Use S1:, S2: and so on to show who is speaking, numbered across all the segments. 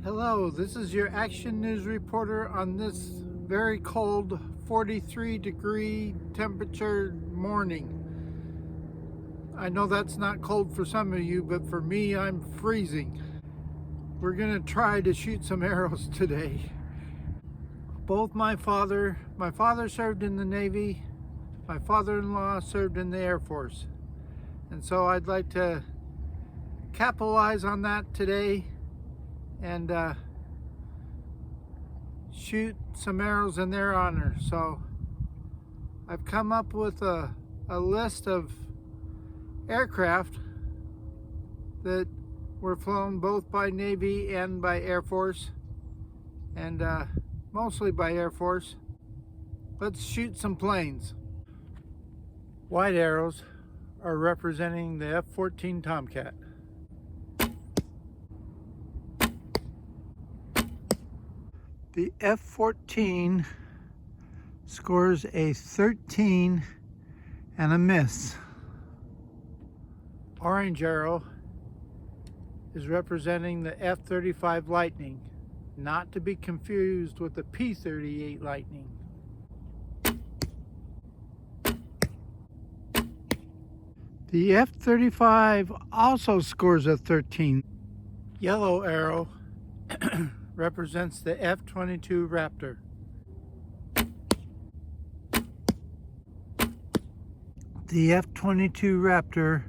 S1: Hello, this is your Action News reporter on this very cold 43-degree temperature morning. I know that's not cold for some of you, but for me, I'm freezing. We're gonna try to shoot some arrows today. Both my father served in the Navy, my father-in-law served in the Air Force. And so I'd like to capitalize on that today and shoot some arrows in their honor. So I've come up with a list of aircraft that were flown both by Navy and by Air Force, and mostly by Air Force. Let's shoot some planes. White arrows are representing the F-14 Tomcat. The F-14 scores a 13 and a miss. Orange arrow is representing the F-35 Lightning, not to be confused with the P-38 Lightning. The F-35 also scores a 13. Yellow arrow represents the F-22 Raptor. The F-22 Raptor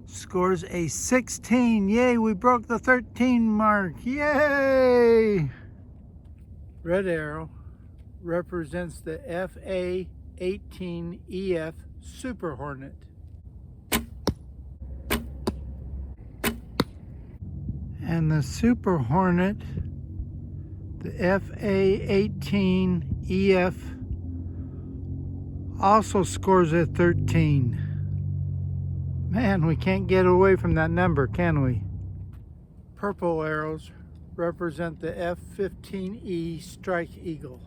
S1: scores a 16. Yay, we broke the 13 mark. Yay! Red arrow represents the FA-18EF Super Hornet. And the Super Hornet, the FA-18EF, also scores a 13. Man, we can't get away from that number, can we? Purple arrows represent the F-15E Strike Eagle.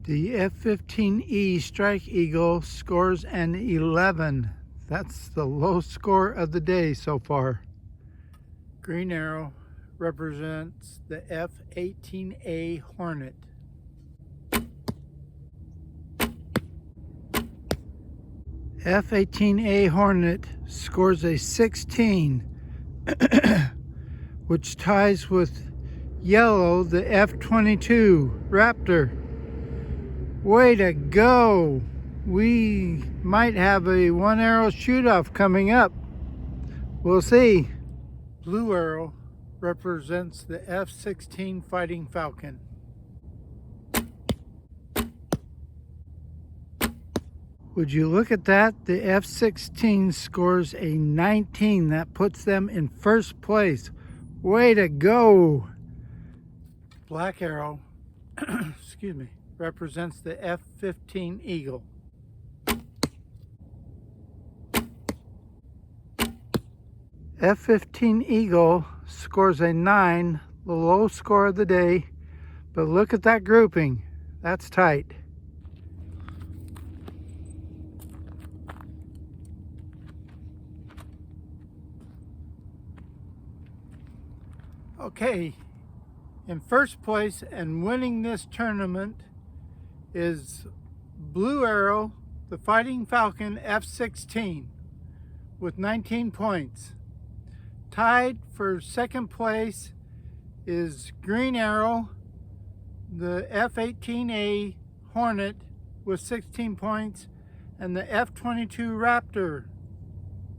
S1: The F-15E Strike Eagle scores an 11. That's the low score of the day so far. Green arrow represents the F-18A Hornet. F-18A Hornet scores a 16, which ties with yellow, the F-22 Raptor. Way to go! We might have a one arrow shoot-off coming up. We'll see. Blue arrow represents the F-16 Fighting Falcon. Would you look at that? The F-16 scores a 19. That puts them in first place. Way to go! Black arrow excuse me, represents the F-15 Eagle. F-15 Eagle scores a 9, the low score of the day, but look at that grouping. That's tight. Okay, in first place and winning this tournament is Blue Arrow, the Fighting Falcon F-16 with 19 points. Tied for second place is Green Arrow, the F-18A Hornet with 16 points, and the F-22 Raptor,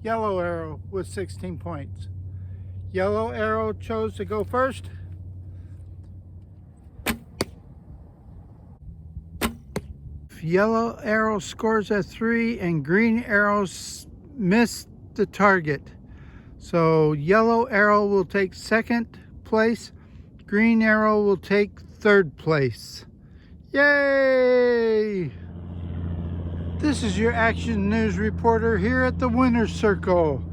S1: Yellow Arrow, with 16 points. Yellow Arrow chose to go first. Yellow Arrow scores a 3 and Green Arrow missed the target. So Yellow Arrow will take second place, Green Arrow will take third place. Yay! This is your Action News reporter here at the Winner's Circle,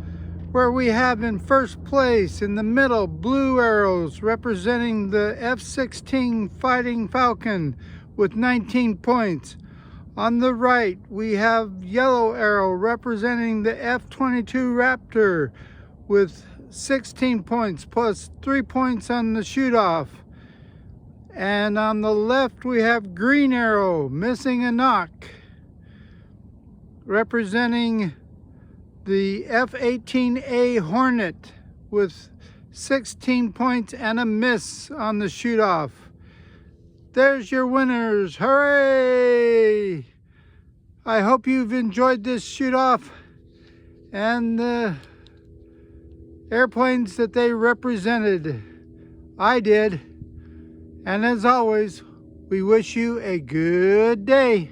S1: where we have in first place in the middle Blue Arrows representing the F-16 Fighting Falcon with 19 points. On the right, we have yellow arrow representing the F-22 Raptor with 16 points plus 3 points on the shoot-off. And on the left, we have green arrow missing a knock, representing the F-18A Hornet with 16 points and a miss on the shoot-off. There's your winners. Hooray! I hope you've enjoyed this shoot-off and the airplanes that they represented. I did. And as always, we wish you a good day.